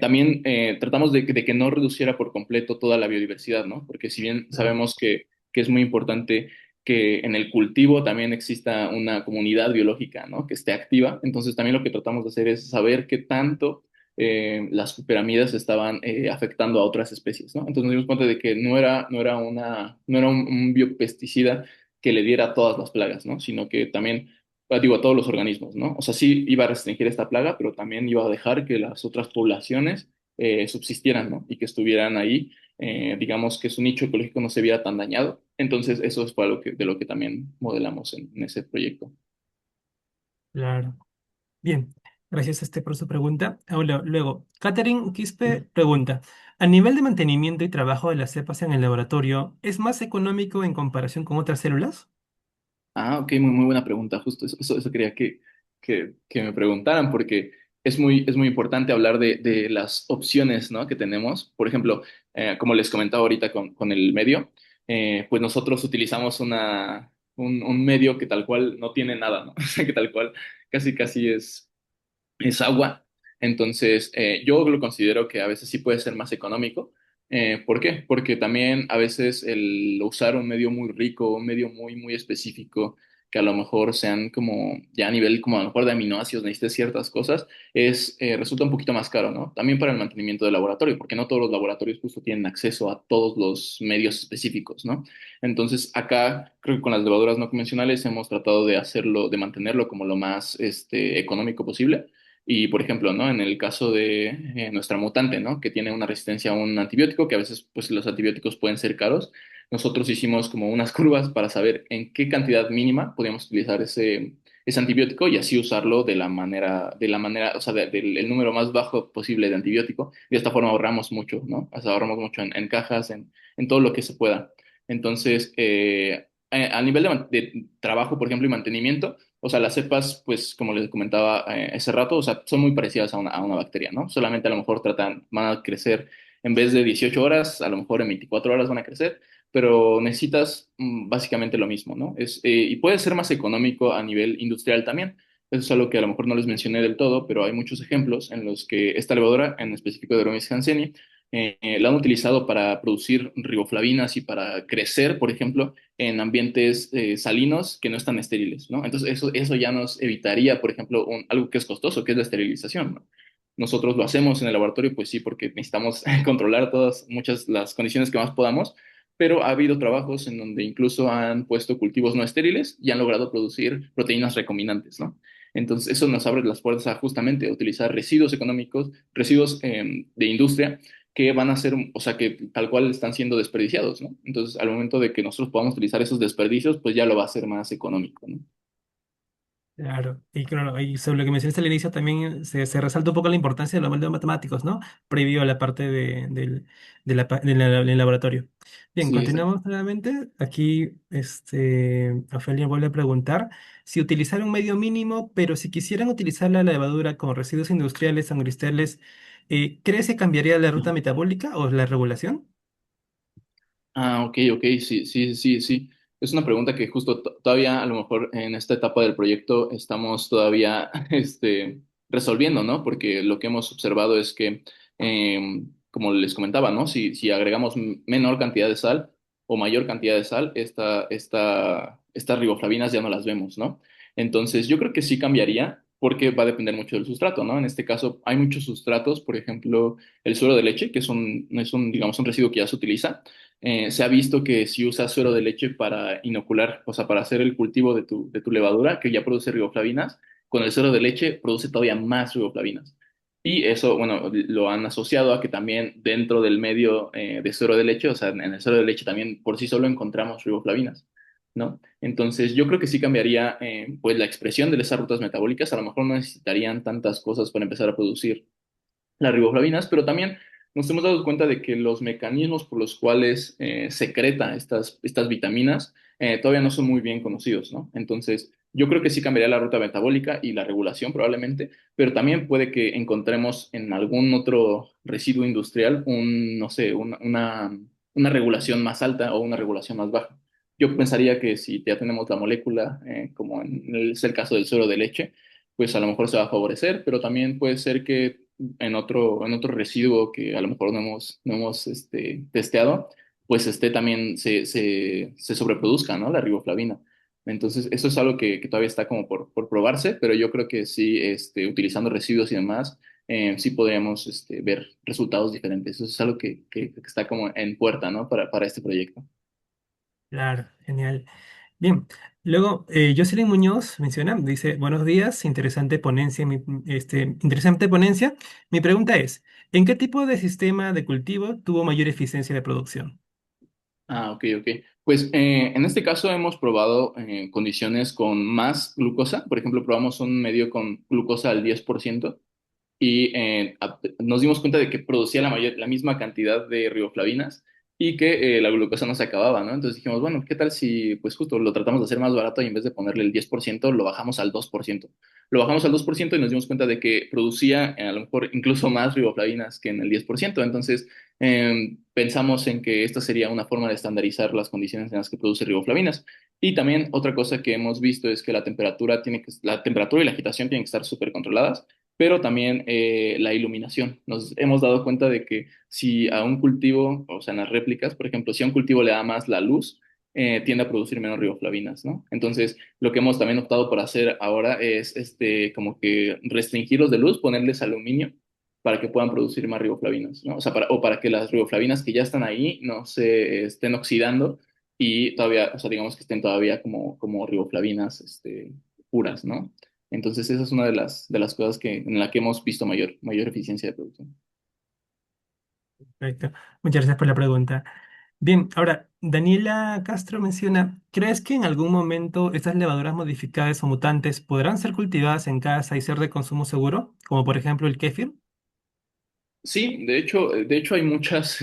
también tratamos de que no reduciera por completo toda la biodiversidad, ¿no? Porque si bien Claro. sabemos que es muy importante que en el cultivo también exista una comunidad biológica, ¿no? Que esté activa. Entonces también lo que tratamos de hacer es saber qué tanto las superamidas estaban afectando a otras especies, ¿no? Entonces nos dimos cuenta de que no era un biopesticida que le diera a todas las plagas, ¿no? Sino que también, digo, a todos los organismos, ¿no? O sea, sí iba a restringir esta plaga, pero también iba a dejar que las otras poblaciones subsistieran, ¿no? Y que estuvieran ahí, digamos que su nicho ecológico no se viera tan dañado. Entonces, eso fue de lo que también modelamos en ese proyecto. Claro. Bien, gracias por su pregunta. Ahora, luego, Catherine Quispe pregunta, ¿a nivel de mantenimiento y trabajo de las cepas en el laboratorio, es más económico en comparación con otras células? Ah, ok, muy buena pregunta. Justo eso quería que me preguntaran, porque es muy importante hablar de las opciones, ¿no? Que tenemos. Por ejemplo, como les comentaba ahorita con el medio, pues nosotros utilizamos un medio que tal cual no tiene nada, ¿no? O sea, que tal cual casi es agua. Entonces, yo lo considero que a veces sí puede ser más económico. ¿Por qué? Porque también a veces el usar un medio muy rico, un medio muy específico, que a lo mejor sean como ya a nivel como a lo mejor de aminoácidos, necesites ciertas cosas, resulta un poquito más caro, ¿no? También para el mantenimiento del laboratorio, porque no todos los laboratorios justo tienen acceso a todos los medios específicos, ¿no? Entonces, acá creo que con las levaduras no convencionales hemos tratado de hacerlo, de mantenerlo como lo más económico posible. Y, por ejemplo, ¿no? En el caso de nuestra mutante, ¿no? Que tiene una resistencia a un antibiótico, que a veces, pues, los antibióticos pueden ser caros. Nosotros hicimos como unas curvas para saber en qué cantidad mínima podíamos utilizar ese antibiótico y así usarlo de la manera, o sea, del el número más bajo posible de antibiótico. De esta forma ahorramos mucho, ¿no? O sea, ahorramos mucho en cajas, en todo lo que se pueda. Entonces, a nivel de trabajo, por ejemplo, y mantenimiento, o sea, las cepas, pues como les comentaba hace rato, o sea, son muy parecidas a una bacteria, ¿no? Solamente a lo mejor van a crecer en vez de 18 horas, a lo mejor en 24 horas van a crecer, pero necesitas básicamente lo mismo, ¿no? Y puede ser más económico a nivel industrial también. Eso es algo que a lo mejor no les mencioné del todo, pero hay muchos ejemplos en los que esta levadura, en específico de Romis hanseníae, la han utilizado para producir riboflavinas y para crecer, por ejemplo, en ambientes salinos que no están estériles, ¿no? Entonces, eso ya nos evitaría, por ejemplo, algo que es costoso, que es la esterilización, ¿no? Nosotros lo hacemos en el laboratorio, pues sí, porque necesitamos controlar muchas las condiciones que más podamos, pero ha habido trabajos en donde incluso han puesto cultivos no estériles y han logrado producir proteínas recombinantes, ¿no? Entonces, eso nos abre las puertas a justamente utilizar residuos económicos, residuos de industria que van a ser, o sea, que tal cual están siendo desperdiciados, ¿no? Entonces, al momento de que nosotros podamos utilizar esos desperdicios, pues ya lo va a hacer más económico, ¿no? Claro, y claro, y sobre lo que mencionaste al inicio también se resalta un poco la importancia de los modelos matemáticos, ¿no? Previo a la parte del laboratorio. Bien, Sí, exacto. continuamos nuevamente. Aquí, Ofelia vuelve a preguntar si utilizar un medio mínimo, pero si quisieran utilizar la levadura con residuos industriales, angristeles, ¿crees que cambiaría la ruta metabólica o la regulación? Ah, ok, sí. Es una pregunta que justo todavía a lo mejor en esta etapa del proyecto estamos todavía resolviendo, ¿no? Porque lo que hemos observado es que, como les comentaba, ¿no? Si agregamos menor cantidad de sal o mayor cantidad de sal, estas riboflavinas ya no las vemos, ¿no? Entonces, yo creo que sí cambiaría porque va a depender mucho del sustrato, ¿no? En este caso, hay muchos sustratos, por ejemplo, el suero de leche, que digamos, un residuo que ya se utiliza. Se ha visto que si usas suero de leche para inocular, o sea, para hacer el cultivo de tu levadura, que ya produce riboflavinas, con el suero de leche produce todavía más riboflavinas. Y eso, bueno, lo han asociado a que también dentro del medio de suero de leche, o sea, en el suero de leche también por sí solo encontramos riboflavinas, ¿no? Entonces, yo creo que sí cambiaría, pues, la expresión de esas rutas metabólicas. A lo mejor no necesitarían tantas cosas para empezar a producir las riboflavinas, pero también nos hemos dado cuenta de que los mecanismos por los cuales secreta estas vitaminas todavía no son muy bien conocidos, ¿no? Entonces, yo creo que sí cambiaría la ruta metabólica y la regulación probablemente, pero también puede que encontremos en algún otro residuo industrial no sé, una regulación más alta o una regulación más baja. Yo pensaría que si ya tenemos la molécula, como es el caso del suero de leche, pues a lo mejor se va a favorecer, pero también puede ser que en otro residuo que a lo mejor no hemos testeado, pues también se sobreproduzca, ¿no? La riboflavina. Entonces, eso es algo que todavía está como por probarse, pero yo creo que sí, utilizando residuos y demás, sí podríamos ver resultados diferentes. Eso es algo que está como en puerta, ¿no? Para este proyecto. Claro, genial. Bien, luego Jocelyn Muñoz menciona, dice, buenos días, interesante ponencia, interesante ponencia. Mi pregunta es, ¿en qué tipo de sistema de cultivo tuvo mayor eficiencia de producción? Ah, ok, ok. Pues en este caso hemos probado condiciones con más glucosa. Por ejemplo, probamos un medio con glucosa al 10% y nos dimos cuenta de que producía la misma cantidad de riboflavinas y que la glucosa no se acababa, ¿no? Entonces dijimos, bueno, ¿qué tal si pues justo lo tratamos de hacer más barato y en vez de ponerle el 10% lo bajamos al 2%? Lo bajamos al 2% y nos dimos cuenta de que producía a lo mejor incluso más riboflavinas que en el 10%. Entonces pensamos en que esta sería una forma de estandarizar las condiciones en las que produce riboflavinas. Y también otra cosa que hemos visto es que la temperatura y la agitación tienen que estar súper controladas, pero también la iluminación. Nos hemos dado cuenta de que si a un cultivo, o sea, en las réplicas, por ejemplo, si a un cultivo le da más la luz, tiende a producir menos riboflavinas, ¿no? Entonces, lo que hemos también optado por hacer ahora es como que restringirlos de luz, ponerles aluminio para que puedan producir más riboflavinas, ¿no? O sea, o para que las riboflavinas que ya están ahí no se estén oxidando y todavía, o sea, digamos que estén todavía como riboflavinas, puras, ¿no? Entonces, esa es una de las cosas en la que hemos visto mayor eficiencia de producción. Perfecto. Muchas gracias por la pregunta. Bien, ahora, Daniela Castro menciona, ¿crees que en algún momento estas levaduras modificadas o mutantes podrán ser cultivadas en casa y ser de consumo seguro? Como por ejemplo el kéfir. Sí, de hecho hay muchas,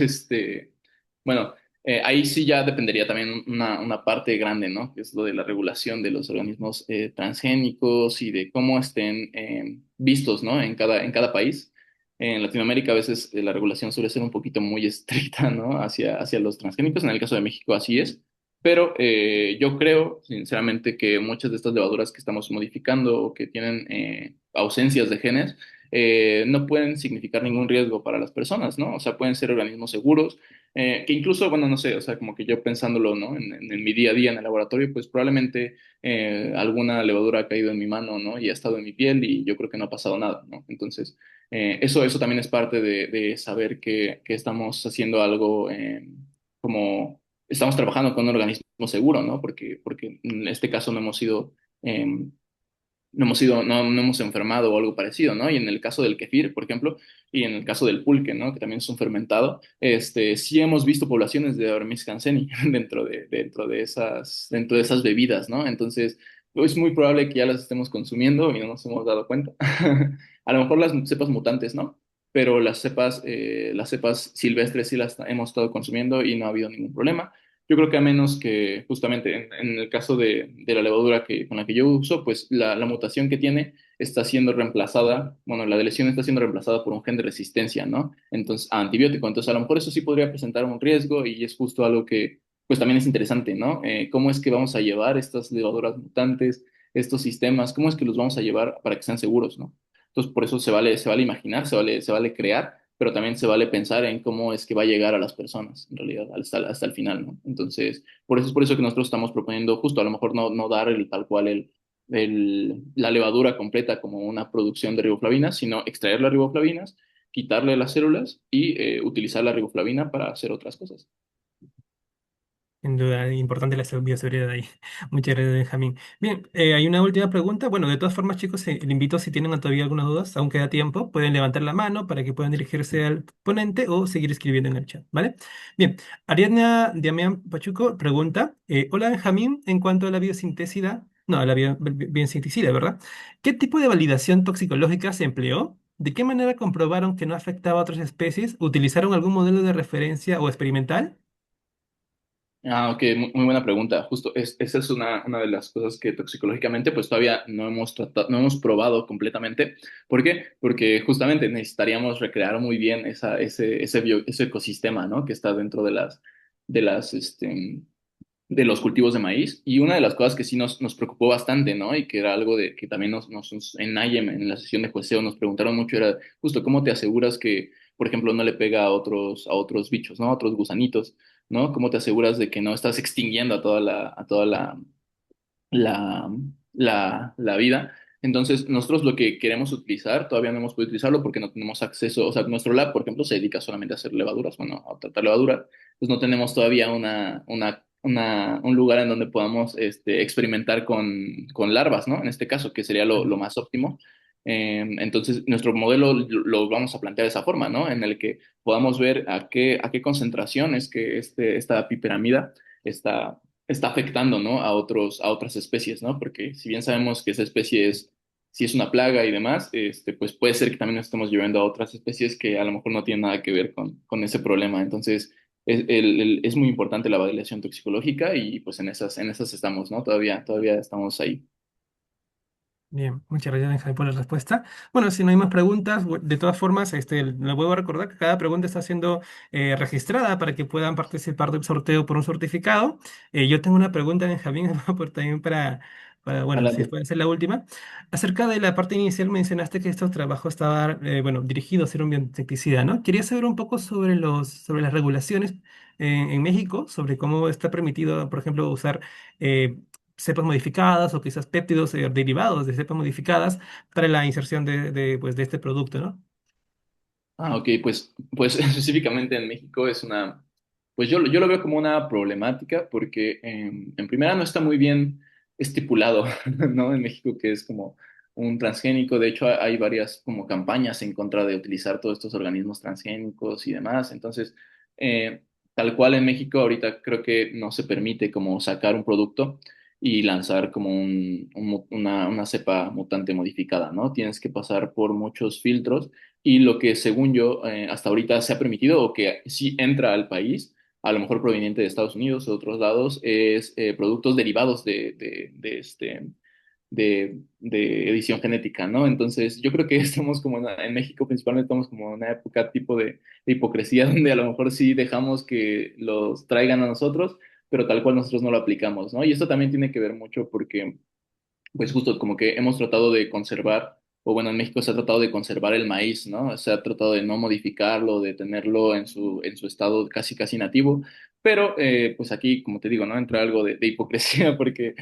bueno, ahí sí ya dependería también una parte grande, ¿no? Que es lo de la regulación de los organismos transgénicos y de cómo estén vistos, ¿no? En cada país. En Latinoamérica a veces la regulación suele ser un poquito muy estricta, ¿no? Hacia los transgénicos. En el caso de México así es. Pero yo creo, sinceramente, que muchas de estas levaduras que estamos modificando o que tienen ausencias de genes, no pueden significar ningún riesgo para las personas, ¿no? O sea, pueden ser organismos seguros, que incluso, bueno, no sé, o sea, como que yo pensándolo, ¿no? En mi día a día en el laboratorio, pues probablemente alguna levadura ha caído en mi mano, ¿no? Y ha estado en mi piel y yo creo que no ha pasado nada, ¿no? Entonces, eso también es parte de saber que estamos haciendo algo como... Estamos trabajando con un organismo seguro, ¿no? Porque en este caso no hemos sido no hemos enfermado o algo parecido, ¿no? Y en el caso del kefir, por ejemplo, y en el caso del pulque, ¿no? Que también es un fermentado, sí hemos visto poblaciones de Dormis canceni dentro de esas bebidas, ¿no? Entonces, es muy probable que ya las estemos consumiendo y no nos hemos dado cuenta. A lo mejor las cepas mutantes, ¿no? Pero las cepas silvestres sí las hemos estado consumiendo y no ha habido ningún problema. Yo creo que a menos que justamente en el caso de la levadura con la que yo uso, pues la mutación que tiene está siendo reemplazada, bueno, la de lesión está siendo reemplazada por un gen de resistencia, ¿no? Entonces, a antibiótico. Entonces, a lo mejor eso sí podría presentar un riesgo y es justo algo que, pues también es interesante, ¿no? ¿Cómo es que vamos a llevar estas levaduras mutantes, estos sistemas, cómo es que los vamos a llevar para que sean seguros, ¿no? Entonces, por eso se vale imaginar, se vale crear, pero también se vale pensar en cómo es que va a llegar a las personas, en realidad, hasta el final, ¿no? Entonces, por eso que nosotros estamos proponiendo justo, a lo mejor no dar tal cual la levadura completa como una producción de riboflavinas, sino extraer las riboflavinas, quitarle las células y utilizar la riboflavina para hacer otras cosas. Sin duda, importante la bioseguridad ahí. Muchas gracias, Benjamín. Bien, hay una última pregunta. Bueno, de todas formas, chicos, le invito si tienen todavía algunas dudas, aún queda tiempo, pueden levantar la mano para que puedan dirigirse al ponente o seguir escribiendo en el chat, ¿vale? Bien, Ariadna Damián Pachuco pregunta, hola, Benjamín, en cuanto a la biosintésida, no, a la biosincticida, ¿verdad? ¿Qué tipo de validación toxicológica se empleó? ¿De qué manera comprobaron que no afectaba a otras especies? ¿Utilizaron algún modelo de referencia o experimental? Ah, ok, muy buena pregunta. Justo, esa es una de las cosas que toxicológicamente pues todavía no hemos tratado, no hemos probado completamente. ¿Por qué? Porque justamente necesitaríamos recrear muy bien ese ecosistema, ¿no? Que está dentro de las, este, de los cultivos de maíz. Y una de las cosas que sí nos preocupó bastante, ¿no? Y que era algo que también en NAYEM, en la sesión de jueceo, nos preguntaron mucho, era justo cómo te aseguras que, por ejemplo, no le pega a otros bichos, ¿no? A otros gusanitos. ¿no? ¿Cómo te aseguras de que no estás extinguiendo a toda la, la vida? Entonces, nosotros lo que queremos utilizar, todavía no hemos podido utilizarlo porque no tenemos acceso, o sea, nuestro lab, por ejemplo, se dedica solamente a hacer levaduras, bueno, a tratar levaduras, pues no tenemos todavía un lugar en donde podamos experimentar con larvas, ¿no? En este caso, que sería lo más óptimo. Entonces, nuestro modelo lo vamos a plantear de esa forma, ¿no? En el que podamos ver a qué concentración es que esta piperamida está, está afectando, ¿no? A otras especies, ¿no? Porque si bien sabemos que esa especie si es una plaga y demás, pues puede ser que también nos estemos llevando a otras especies que a lo mejor no tienen nada que ver con ese problema. Entonces, es muy importante la validación toxicológica y pues en esas estamos, ¿no? Todavía estamos ahí. Bien, muchas gracias, Benjamín, por la respuesta. Bueno, si no hay más preguntas, de todas formas, le vuelvo a recordar que cada pregunta está siendo registrada para que puedan participar del sorteo por un certificado. Yo tengo una pregunta, Benjamín, también bueno, si Adelante. puede ser la última. Acerca de la parte inicial, mencionaste que estos trabajos estaban, bueno, dirigidos a ser un bioinsecticida, ¿no? Quería saber un poco sobre sobre las regulaciones en México, sobre cómo está permitido, por ejemplo, usar eh, cepas modificadas o quizás péptidos derivados de cepas modificadas para la inserción pues, de este producto, ¿no? Ah, ok, pues específicamente en México es pues yo lo veo como una problemática porque en primera no está muy bien estipulado, ¿no? En México que es como un transgénico, de hecho hay varias como campañas en contra de utilizar todos estos organismos transgénicos y demás, entonces eh, tal cual en México ahorita creo que no se permite como sacar un producto y lanzar como una cepa mutante modificada, ¿no? Tienes que pasar por muchos filtros y lo que según yo hasta ahorita se ha permitido o que sí entra al país, a lo mejor proveniente de Estados Unidos o de otros lados, es productos derivados de edición genética, ¿no? Entonces yo creo que estamos como en México principalmente estamos como en una época tipo de hipocresía donde a lo mejor sí dejamos que los traigan a nosotros, pero tal cual nosotros no lo aplicamos, ¿no? Y esto también tiene que ver mucho porque pues justo como que hemos tratado de conservar, o bueno, en México se ha tratado de conservar el maíz, ¿no? Se ha tratado de no modificarlo, de tenerlo en su estado casi nativo, pero pues aquí, como te digo, ¿no? Entra algo de hipocresía porque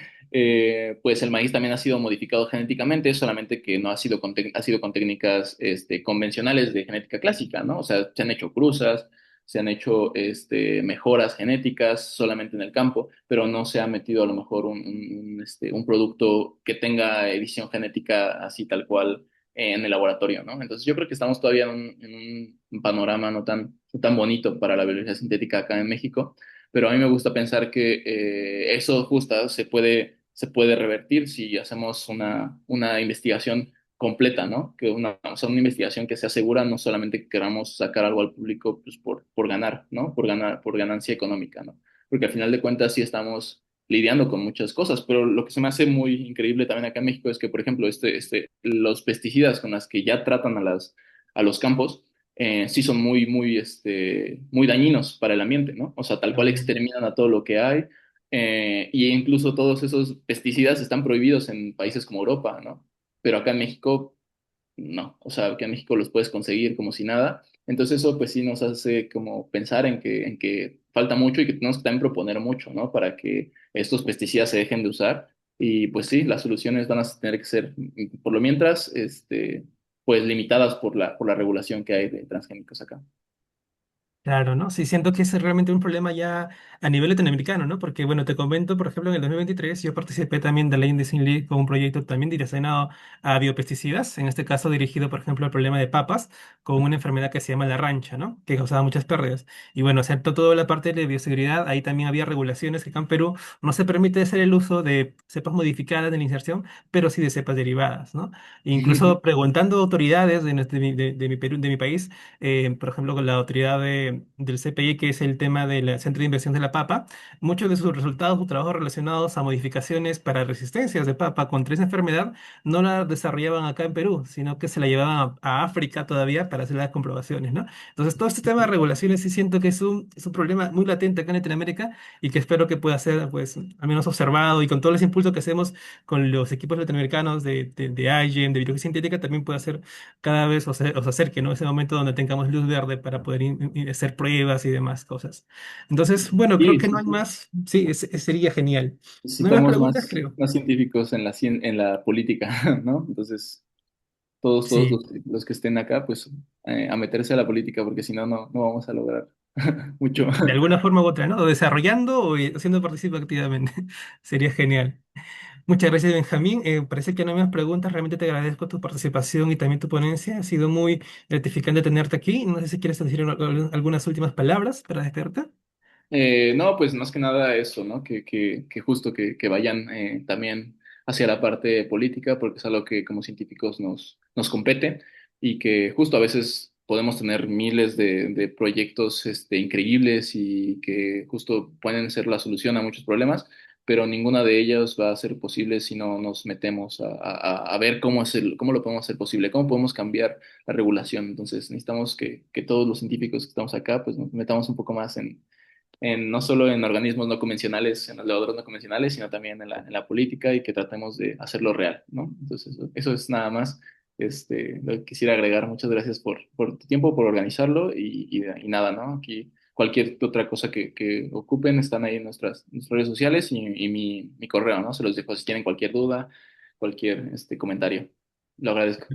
pues el maíz también ha sido modificado genéticamente, solamente que no ha sido ha sido con técnicas convencionales de genética clásica, ¿no? O sea, se han hecho cruzas, se han hecho mejoras genéticas solamente en el campo, pero no se ha metido a lo mejor un producto que tenga edición genética así tal cual en el laboratorio, ¿no? Entonces yo creo que estamos todavía en un panorama no tan bonito para la biología sintética acá en México, pero a mí me gusta pensar que eso justo se puede revertir si hacemos una investigación completa, ¿no? Que o sea, una investigación que sea segura, no solamente que queramos sacar algo al público pues, por ganar, ¿no? Por ganancia económica, ¿no? Porque al final de cuentas sí estamos lidiando con muchas cosas, pero lo que se me hace muy increíble también acá en México es que, por ejemplo, los pesticidas con las que ya tratan a los campos, sí son muy dañinos para el ambiente, ¿no? O sea, tal cual También. exterminan a todo lo que hay, y incluso todos esos pesticidas están prohibidos en países como Europa, ¿no? Pero acá en México no, o sea, que en México los puedes conseguir como si nada. Entonces eso pues sí nos hace como pensar en que falta mucho y que tenemos que también proponer mucho, ¿no? Para que estos pesticidas se dejen de usar. Y pues sí, las soluciones van a tener que ser, por lo mientras, pues limitadas por la regulación que hay de transgénicos acá. Claro, ¿no? Sí, siento que ese es realmente un problema ya a nivel latinoamericano, ¿no? Porque, bueno, te comento, por ejemplo, en el 2023 yo participé también de la Indecent League con un proyecto también direccionado a biopesticidas, en este caso dirigido, por ejemplo, al problema de papas, con una enfermedad que se llama la rancha, ¿no? Que causaba muchas pérdidas. Y bueno, excepto toda la parte de bioseguridad, ahí también había regulaciones que acá en Perú no se permite hacer el uso de cepas modificadas de la inserción, pero sí de cepas derivadas, ¿no? Incluso preguntando a autoridades de mi Perú, de mi país, por ejemplo, con la autoridad del CPI, que es el tema del Centro de Inversión de la Papa, muchos de sus resultados, sus trabajos relacionados a modificaciones para resistencias de papa contra esa enfermedad, no la desarrollaban acá en Perú, sino que se la llevaban a África todavía para hacer las comprobaciones, ¿no? Entonces, todo este tema de regulaciones sí siento que es un problema muy latente acá en Latinoamérica y que espero que pueda ser, pues, al menos observado y con todo ese impulso que hacemos con los equipos latinoamericanos de IGEM, de biología sintética, también pueda ser cada vez o se acerque, ¿no? Ese momento donde tengamos luz verde para poder ser hacer pruebas y demás cosas. Entonces, bueno, creo Sí, que no sí, hay sí. más. Sí, sería genial. ¿No hay más Necesitamos preguntas? Creo. más científicos en en la política, ¿no? Entonces, todos Sí, los que estén acá, pues a meterse a la política, porque si no, no vamos a lograr mucho. de alguna forma u otra, ¿no? O desarrollando o haciendo participar activamente. Sería genial. Muchas gracias, Benjamín. Parece que no hay más preguntas. Realmente te agradezco tu participación y también tu ponencia. Ha sido muy gratificante tenerte aquí. No sé si quieres decir algunas últimas palabras para despedirte. No, pues más que nada eso, ¿no? Que justo que vayan también hacia la parte política, porque es algo que como científicos nos compete y que justo a veces podemos tener miles de proyectos increíbles y que justo pueden ser la solución a muchos problemas, pero ninguna de ellas va a ser posible si no nos metemos a ver cómo lo podemos hacer posible, cómo podemos cambiar la regulación. Entonces necesitamos que todos los científicos que estamos acá, pues nos metamos un poco más no solo en organismos no convencionales, en los levaduras no convencionales, sino también en en la política y que tratemos de hacerlo real, ¿no? Entonces, eso es nada más lo que quisiera agregar. Muchas gracias por tu tiempo, por organizarlo y nada, ¿no? Aquí cualquier otra cosa que ocupen están ahí en nuestras redes sociales y mi correo, ¿no? Se los dejo si tienen cualquier duda, cualquier comentario. Lo agradezco.